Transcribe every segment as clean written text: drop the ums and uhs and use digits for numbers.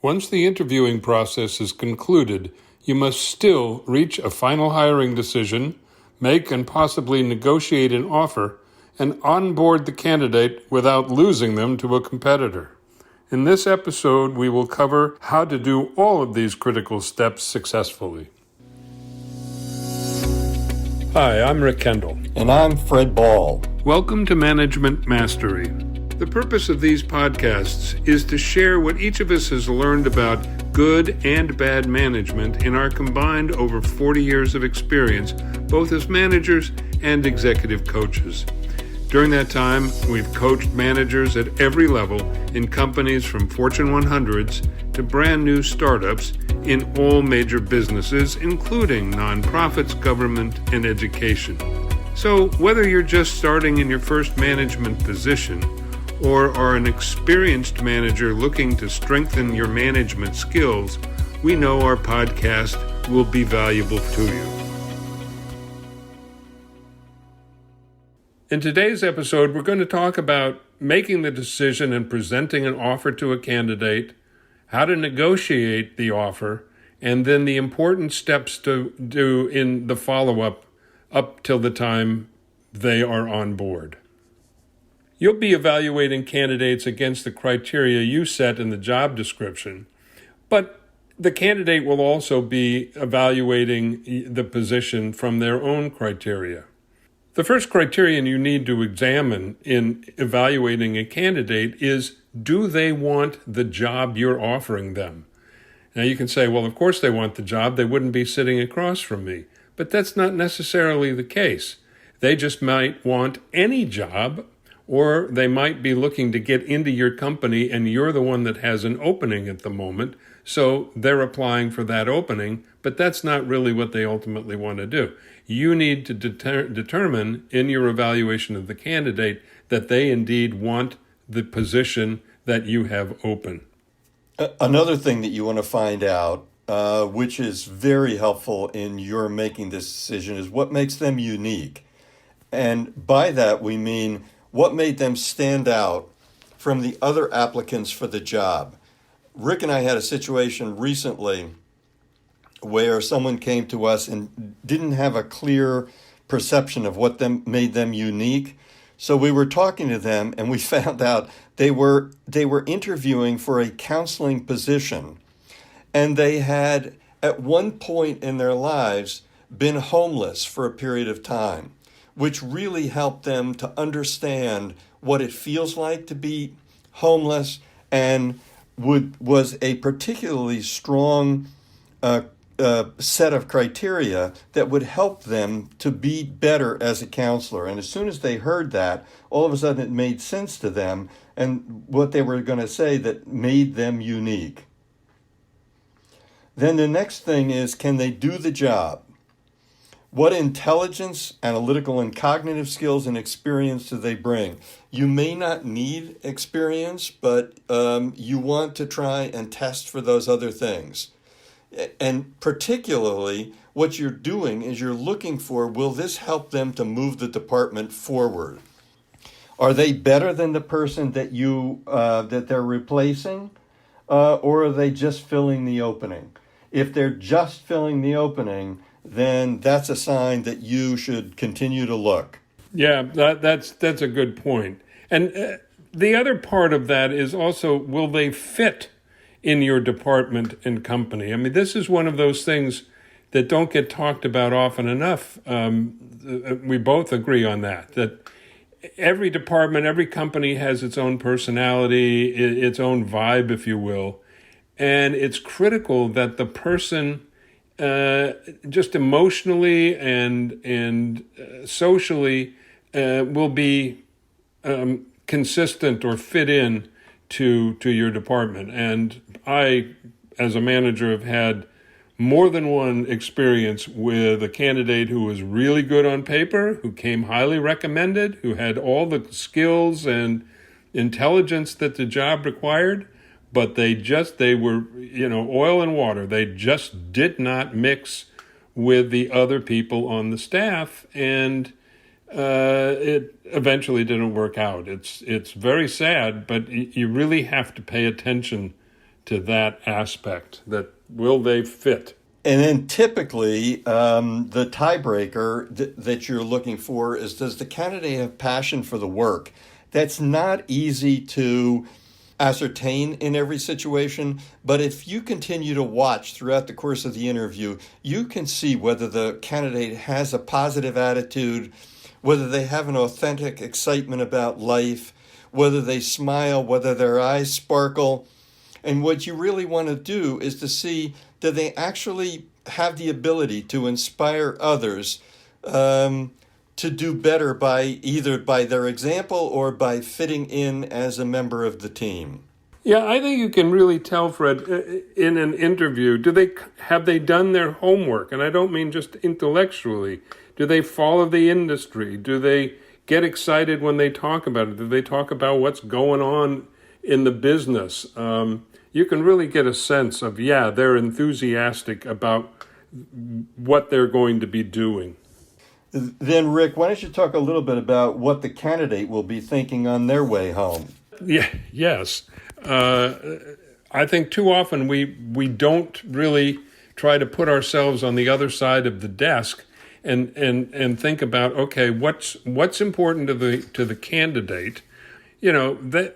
Once the interviewing process is concluded, you must still reach a final hiring decision, make and possibly negotiate an offer, and onboard the candidate without losing them to a competitor. In this episode, we will cover how to do all of these critical steps successfully. Hi, I'm Rick Kendall. And I'm Fred Ball. Welcome to Management Mastery. The purpose of these podcasts is to share what each of us has learned about good and bad management in our combined over 40 years of experience, both as managers and executive coaches. During that time, we've coached managers at every level in companies from Fortune 100s to brand new startups in all major businesses, including nonprofits, government, and education. So whether you're just starting in your first management position or are an experienced manager looking to strengthen your management skills, we know our podcast will be valuable to you. In today's episode, we're going to talk about making the decision and presenting an offer to a candidate, how to negotiate the offer, and then the important steps to do in the follow-up up till the time they are on board. You'll be evaluating candidates against the criteria you set in the job description, but the candidate will also be evaluating the position from their own criteria. The first criterion you need to examine in evaluating a candidate is, do they want the job you're offering them? Now you can say, well, of course they want the job. They wouldn't be sitting across from me. But that's not necessarily the case. They just might want any job, or they might be looking to get into your company and you're the one that has an opening at the moment, so they're applying for that opening, but that's not really what they ultimately want to do. You need to determine in your evaluation of the candidate that they indeed want the position that you have open. Another thing that you want to find out, which is very helpful in your making this decision, is what makes them unique. And by that we mean, what made them stand out from the other applicants for the job? Rick and I had a situation recently where someone came to us and didn't have a clear perception of what made them unique. So we were talking to them and we found out they were interviewing for a counseling position. And they had, at one point in their lives, been homeless for a period of time, which really helped them to understand what it feels like to be homeless, and was a particularly strong set of criteria that would help them to be better as a counselor. And as soon as they heard that, all of a sudden it made sense to them and what they were going to say that made them unique. Then the next thing is, can they do the job? What intelligence, analytical and cognitive skills and experience do they bring? You may not need experience, but you want to try and test for those other things. And particularly, what you're doing is you're looking for, will this help them to move the department forward? Are they better than the person that that they're replacing, or are they just filling the opening? If they're just filling the opening, then that's a sign that you should continue to look. Yeah, that's a good point. And the other part of that is also, will they fit in your department and company? I mean, this is one of those things that don't get talked about often enough. We both agree on that every department, every company has its own personality, its own vibe, if you will. And it's critical that the person just emotionally and socially will be consistent or fit in to your department. And I, as a manager, have had more than one experience with a candidate who was really good on paper, who came highly recommended, who had all the skills and intelligence that the job required, but they were, oil and water. They just did not mix with the other people on the staff, and it eventually didn't work out. It's very sad, but you really have to pay attention to that aspect, that will they fit? And then typically, the tiebreaker that you're looking for is, does the candidate have passion for the work? That's not easy to ascertain in every situation, but if you continue to watch throughout the course of the interview, you can see whether the candidate has a positive attitude, whether they have an authentic excitement about life, whether they smile, whether their eyes sparkle. And what you really want to do is to see, do they actually have the ability to inspire others to do better either by their example or by fitting in as a member of the team? Yeah, I think you can really tell, Fred, in an interview, have they done their homework? And I don't mean just intellectually. Do they follow the industry? Do they get excited when they talk about it? Do they talk about what's going on in the business? You can really get a sense of, they're enthusiastic about what they're going to be doing. Then, Rick, why don't you talk a little bit about what the candidate will be thinking on their way home? Yes. I think too often we don't really try to put ourselves on the other side of the desk and think about, okay, what's important to the candidate. That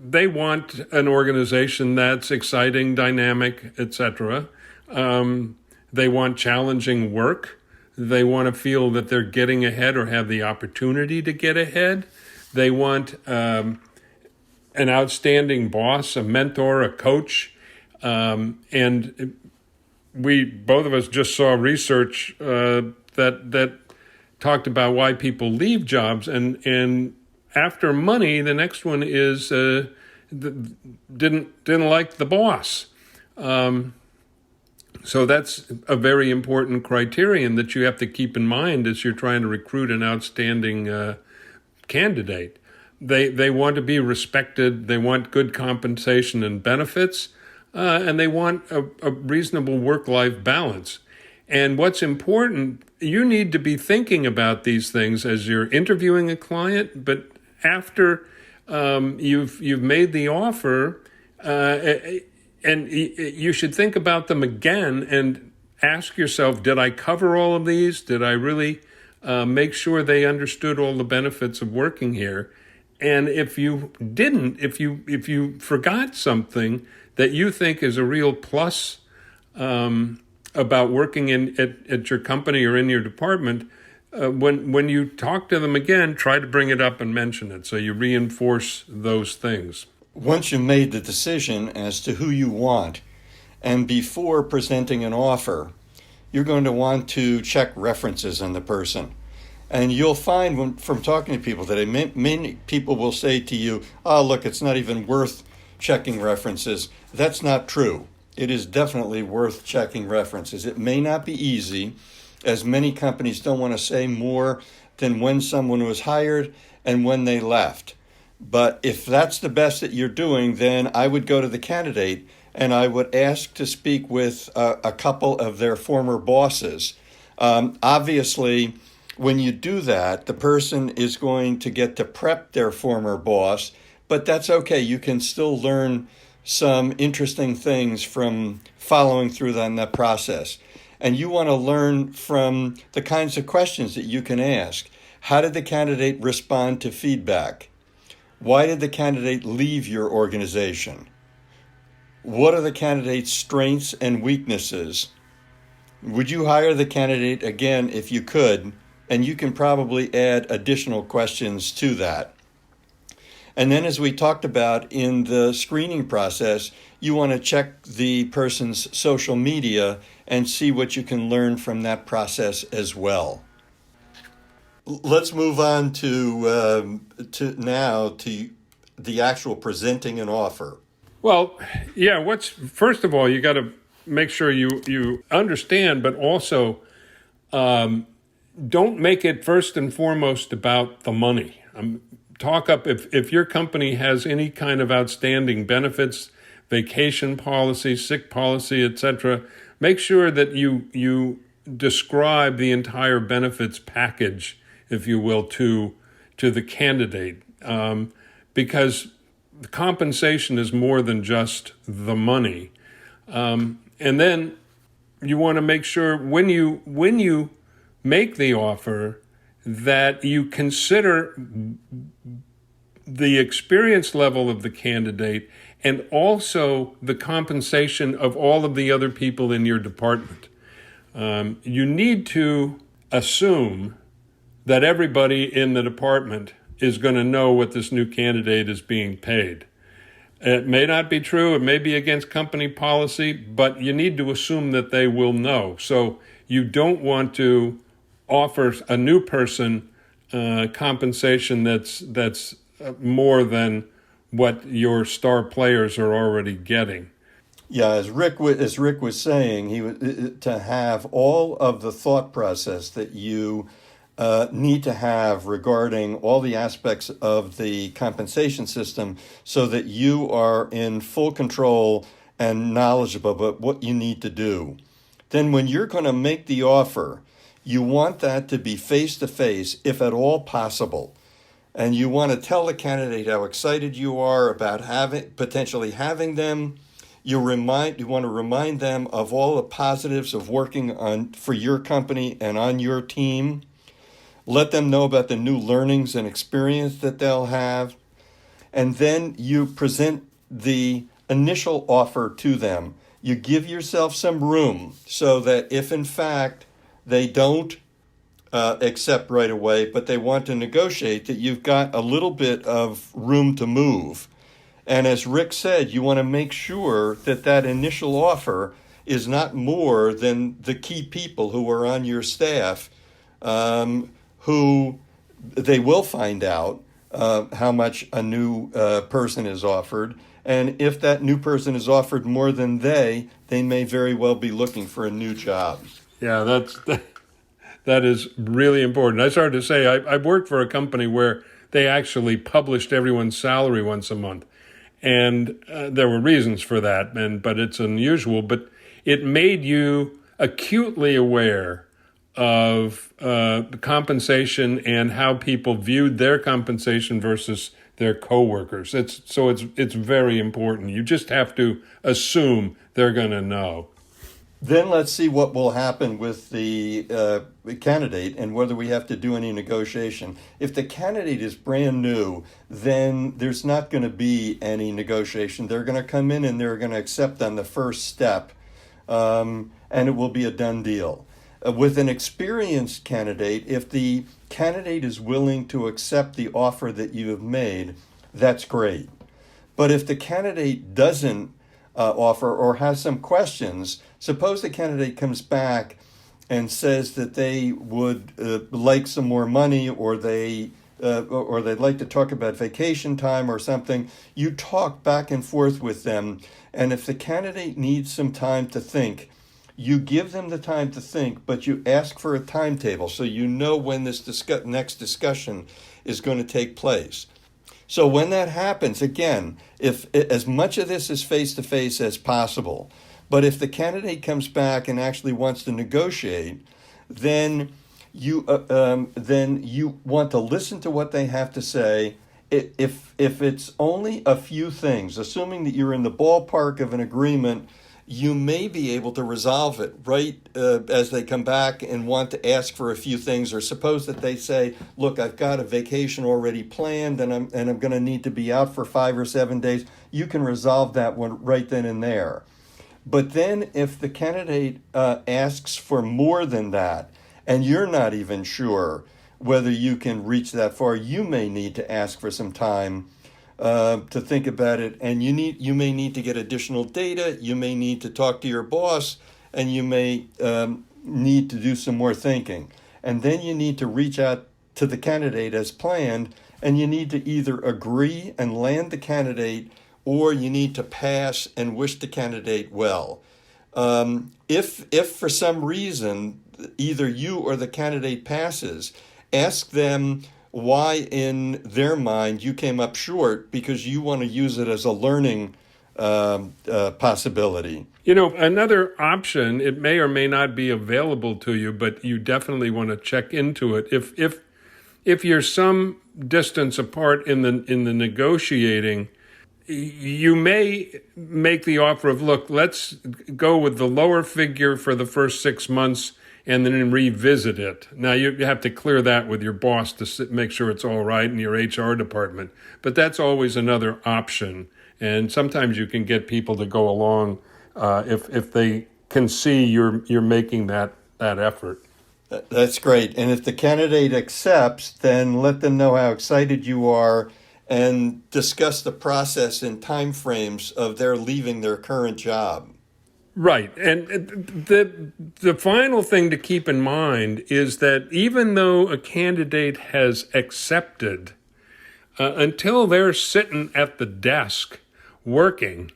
they want an organization that's exciting, dynamic, etc. They want challenging work. They want to feel that they're getting ahead or have the opportunity to get ahead. They want an outstanding boss, a mentor, a coach. And we, both of us, just saw research that talked about why people leave jobs. And after money, the next one is didn't like the boss. So that's a very important criterion that you have to keep in mind as you're trying to recruit an outstanding candidate. They want to be respected. They want good compensation and benefits, and they want a reasonable work-life balance. And what's important, you need to be thinking about these things as you're interviewing a client, but after you've made the offer, and you should think about them again and ask yourself, did I cover all of these? Did I really make sure they understood all the benefits of working here? And if you didn't, if you forgot something that you think is a real plus about working at your company or in your department, when you talk to them again, try to bring it up and mention it so you reinforce those things. Once you've made the decision as to who you want, and before presenting an offer, you're going to want to check references on the person. And you'll find from talking to people that many people will say to you, oh, look, it's not even worth checking references. That's not true. It is definitely worth checking references. It may not be easy, as many companies don't want to say more than when someone was hired and when they left. But if that's the best that you're doing, then I would go to the candidate and I would ask to speak with a couple of their former bosses. Obviously, when you do that, the person is going to get to prep their former boss, but that's okay. You can still learn some interesting things from following through on that process. And you want to learn from the kinds of questions that you can ask. How did the candidate respond to feedback? Why did the candidate leave your organization? What are the candidate's strengths and weaknesses? Would you hire the candidate again if you could? And you can probably add additional questions to that. And then, as we talked about in the screening process, you want to check the person's social media and see what you can learn from that process as well. Let's move on to the actual presenting an offer. Well, first of all, you got to make sure you understand, but also don't make it first and foremost about the money. Talk up if your company has any kind of outstanding benefits, vacation policy, sick policy, etc. Make sure that you describe the entire benefits package, if you will, to the candidate, because the compensation is more than just the money. And then you want to make sure when you make the offer that you consider the experience level of the candidate and also the compensation of all of the other people in your department. You need to assume that everybody in the department is going to know what this new candidate is being paid. It may not be true, it may be against company policy, but you need to assume that they will know. So you don't want to offer a new person compensation that's more than what your star players are already getting. Yeah, as Rick was saying, he was to have all of the thought process that you need to have regarding all the aspects of the compensation system, so that you are in full control and knowledgeable about what you need to do. Then, when you're going to make the offer, you want that to be face to face, if at all possible. And you want to tell the candidate how excited you are about potentially having them. You want to remind them of all the positives of working for your company and on your team. Let them know about the new learnings and experience that they'll have. And then you present the initial offer to them. You give yourself some room so that if in fact they don't accept right away, but they want to negotiate, that you've got a little bit of room to move. And as Rick said, you want to make sure that that initial offer is not more than the key people who are on your staff, who they will find out how much a new person is offered. And if that new person is offered more than they may very well be looking for a new job. Yeah, that is really important. I started to say, I worked for a company where they actually published everyone's salary once a month. And there were reasons for that, but it's unusual. But it made you acutely aware of compensation and how people viewed their compensation versus their coworkers. It's very important. You just have to assume they're going to know. Then let's see what will happen with the candidate and whether we have to do any negotiation. If the candidate is brand new, then there's not going to be any negotiation. They're going to come in and they're going to accept on the first step, and it will be a done deal. With an experienced candidate, if the candidate is willing to accept the offer that you have made, that's great. But if the candidate doesn't offer or has some questions, suppose the candidate comes back and says that they would like some more money, or they'd like to talk about vacation time or something. You talk back and forth with them, and if the candidate needs some time to think, you give them the time to think, but you ask for a timetable so you know when this next discussion is going to take place. So when that happens, again, if as much of this is face-to-face as possible, but if the candidate comes back and actually wants to negotiate, then you want to listen to what they have to say. If it's only a few things, assuming that you're in the ballpark of an agreement, you may be able to resolve it right as they come back and want to ask for a few things. Or suppose that they say, look, I've got a vacation already planned and I'm going to need to be out for 5 or 7 days. You can resolve that one right then and there. But then if the candidate asks for more than that, and you're not even sure whether you can reach that far, you may need to ask for some time to think about it, and you may need to get additional data. You may need to talk to your boss, and you may need to do some more thinking. And then you need to reach out to the candidate as planned, and you need to either agree and land the candidate, or you need to pass and wish the candidate well. If for some reason either you or the candidate passes, ask them why in their mind you came up short, because you want to use it as a learning possibility. You know, another option, it may or may not be available to you, but you definitely want to check into it. If you're some distance apart in the negotiating, you may make the offer of, look, let's go with the lower figure for the first 6 months and then revisit it. Now, you have to clear that with your boss to make sure it's all right in your HR department. But that's always another option. And sometimes you can get people to go along if they can see you're making that effort. That's great. And if the candidate accepts, then let them know how excited you are and discuss the process and timeframes of their leaving their current job. Right. And the final thing to keep in mind is that even though a candidate has accepted, until they're sitting at the desk working,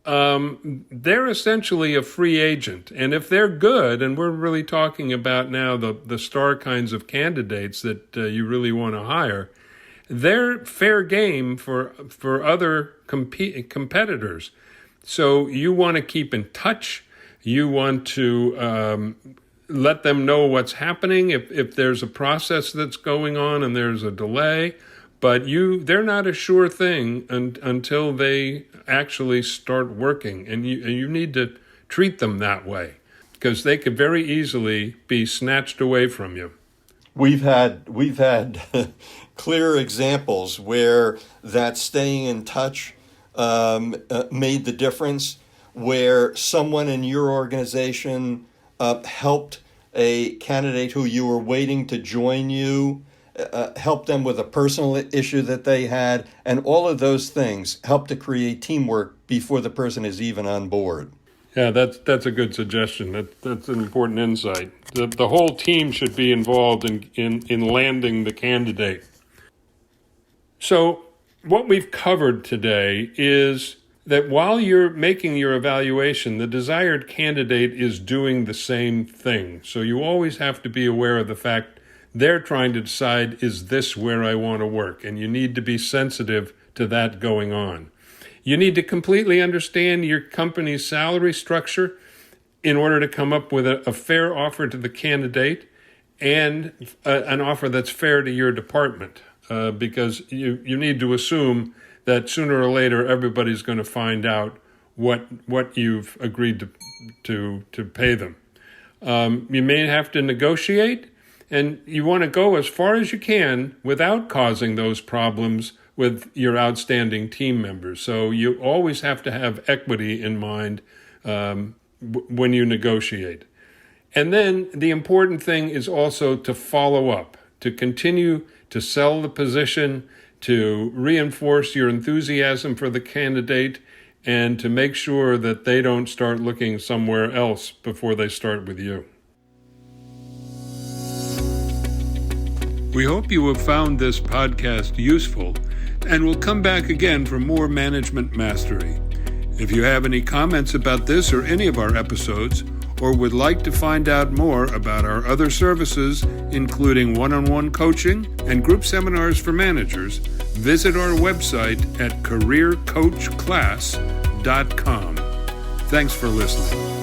they're essentially a free agent. And if they're good, and we're really talking about now the star kinds of candidates that you really want to hire, they're fair game for other competitors. So you want to keep in touch. You want to let them know what's happening if there's a process that's going on and there's a delay. But they're not a sure thing until they actually start working. And you need to treat them that way because they could very easily be snatched away from you. We've had clear examples where that staying in touch made the difference, where someone in your organization helped a candidate who you were waiting to join you, helped them with a personal issue that they had, and all of those things help to create teamwork before the person is even on board. Yeah, that's a good suggestion. That's an important insight. The whole team should be involved in landing the candidate. So what we've covered today is that while you're making your evaluation, the desired candidate is doing the same thing. So you always have to be aware of the fact they're trying to decide, is this where I want to work? And you need to be sensitive to that going on. You need to completely understand your company's salary structure in order to come up with a fair offer to the candidate and an offer that's fair to your department. Because you need to assume that sooner or later everybody's going to find out what you've agreed to pay them. You may have to negotiate, and you want to go as far as you can without causing those problems with your outstanding team members. So you always have to have equity in mind when you negotiate. And then the important thing is also to follow up, to continue to sell the position, to reinforce your enthusiasm for the candidate, and to make sure that they don't start looking somewhere else before they start with you. We hope you have found this podcast useful and will come back again for more Management Mastery. If you have any comments about this or any of our episodes, or would like to find out more about our other services, including one-on-one coaching and group seminars for managers, visit our website at careercoachclass.com. Thanks for listening.